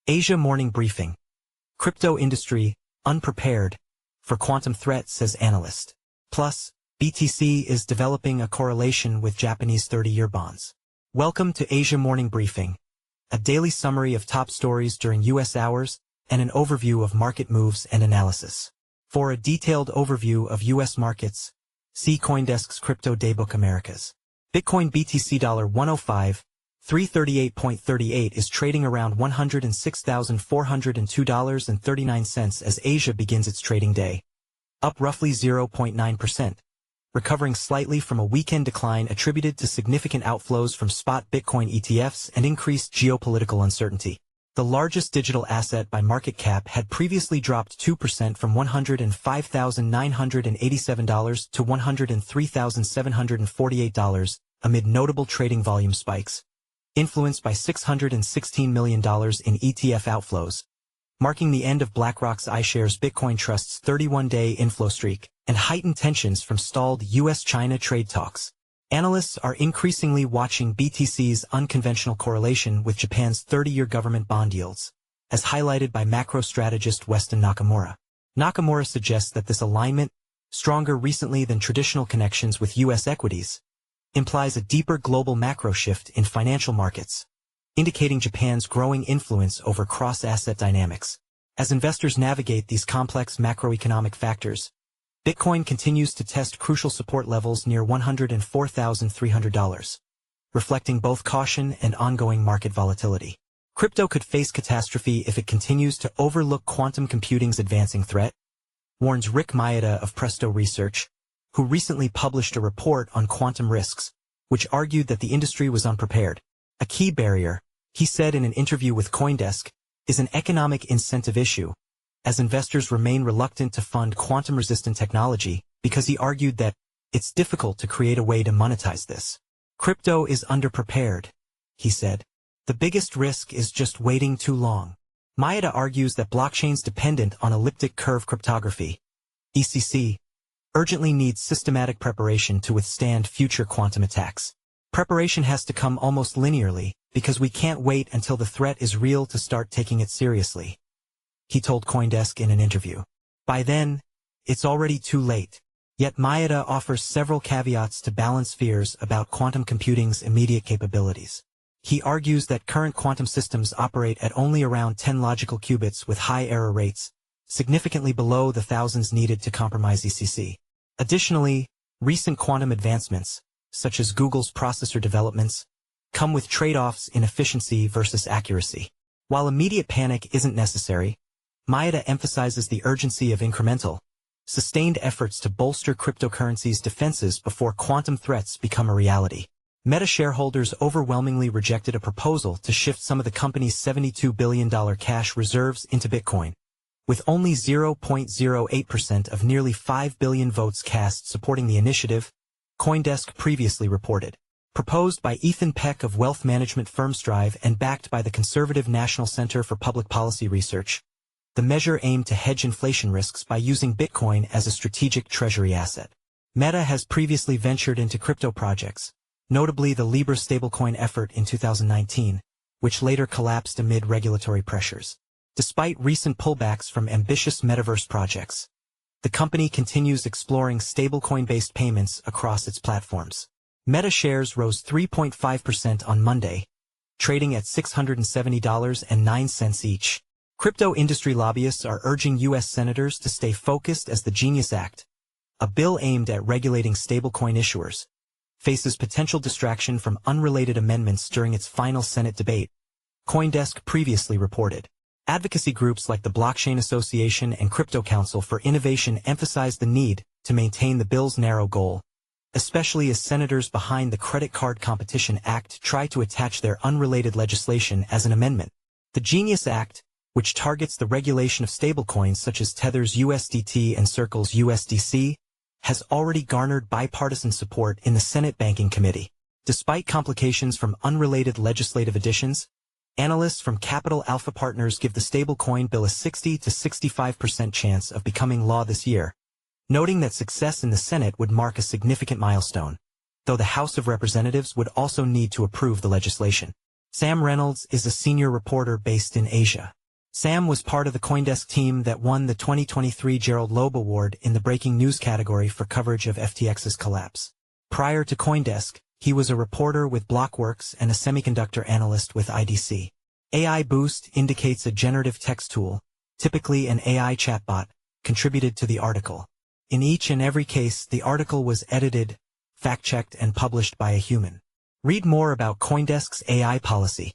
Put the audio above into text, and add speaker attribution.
Speaker 1: Asia Morning Briefing. Crypto industry, unprepared for quantum threat, says Analyst. Plus, BTC is developing a correlation with Japanese 30-year bonds. Welcome to Asia Morning Briefing, a daily summary of top stories during U.S. hours and an overview of market moves and analysis. For a detailed overview of U.S. markets, see CoinDesk's Crypto Daybook Americas. Bitcoin BTC $105,338.38 is trading around $106,402.39 as Asia begins its trading day, up roughly 0.9%, recovering slightly from a weekend decline attributed to significant outflows from spot Bitcoin ETFs and increased geopolitical uncertainty. The largest digital asset by market cap had previously dropped 2% from $105,987 to $103,748 amid notable trading volume spikes, influenced by $616 million in ETF outflows, marking the end of BlackRock's iShares Bitcoin Trust's 31-day inflow streak, and heightened tensions from stalled U.S. China trade talks. Analysts are increasingly watching BTC's unconventional correlation with Japan's 30-year government bond yields, as highlighted by macro strategist Weston Nakamura. Nakamura suggests that this alignment, stronger recently than traditional connections with U.S. equities, implies a deeper global macro shift in financial markets, indicating Japan's growing influence over cross-asset dynamics. As investors navigate these complex macroeconomic factors, Bitcoin continues to test crucial support levels near $104,300, reflecting both caution and ongoing market volatility. Crypto could face catastrophe if it continues to overlook quantum computing's advancing threat, warns Rick Maeda of Presto Research, who recently published a report on quantum risks, which argued that the industry was unprepared. A key barrier, he said in an interview with CoinDesk, is an economic incentive issue, as investors remain reluctant to fund quantum-resistant technology because he argued that it's difficult to create a way to monetize this. Crypto is underprepared, he said. The biggest risk is just waiting too long. Maeda argues that blockchains dependent on elliptic curve cryptography, ECC, urgently needs systematic preparation to withstand future quantum attacks. Preparation has to come almost linearly because we can't wait until the threat is real to start taking it seriously, he told CoinDesk in an interview. By then, it's already too late. Yet Maeda offers several caveats to balance fears about quantum computing's immediate capabilities. He argues that current quantum systems operate at only around 10 logical qubits with high error rates, significantly below the thousands needed to compromise ECC. Additionally, recent quantum advancements, such as Google's processor developments, come with trade-offs in efficiency versus accuracy. While immediate panic isn't necessary, Maeda emphasizes the urgency of incremental, sustained efforts to bolster cryptocurrency's defenses before quantum threats become a reality. Meta shareholders overwhelmingly rejected a proposal to shift some of the company's $72 billion cash reserves into Bitcoin, with only 0.08% of nearly 5 billion votes cast supporting the initiative, CoinDesk previously reported. Proposed by Ethan Peck of wealth management firm Strive and backed by the conservative National Center for Public Policy Research, the measure aimed to hedge inflation risks by using Bitcoin as a strategic treasury asset. Meta has previously ventured into crypto projects, notably the Libra stablecoin effort in 2019, which later collapsed amid regulatory pressures. Despite recent pullbacks from ambitious metaverse projects, the company continues exploring stablecoin-based payments across its platforms. Meta shares rose 3.5% on Monday, trading at $670.09 each. Crypto industry lobbyists are urging U.S. senators to stay focused as the Genius Act, a bill aimed at regulating stablecoin issuers, faces potential distraction from unrelated amendments during its final Senate debate, CoinDesk previously reported. Advocacy groups like the Blockchain Association and Crypto Council for Innovation emphasize the need to maintain the bill's narrow goal, especially as senators behind the Credit Card Competition Act try to attach their unrelated legislation as an amendment. The Genius Act, which targets the regulation of stablecoins such as Tether's USDT and Circle's USDC, has already garnered bipartisan support in the Senate Banking Committee. Despite complications from unrelated legislative additions, analysts from Capital Alpha Partners give the stablecoin bill a 60 to 65% chance of becoming law this year, noting that success in the Senate would mark a significant milestone, though the House of Representatives would also need to approve the legislation. Sam Reynolds is a senior reporter based in Asia. Sam was part of the CoinDesk team that won the 2023 Gerald Loeb Award in the breaking news category for coverage of FTX's collapse. Prior to CoinDesk, he was a reporter with Blockworks and a semiconductor analyst with IDC. AI Boost indicates a generative text tool, typically an AI chatbot, contributed to the article. In each and every case, the article was edited, fact-checked, and published by a human. Read more about CoinDesk's AI policy.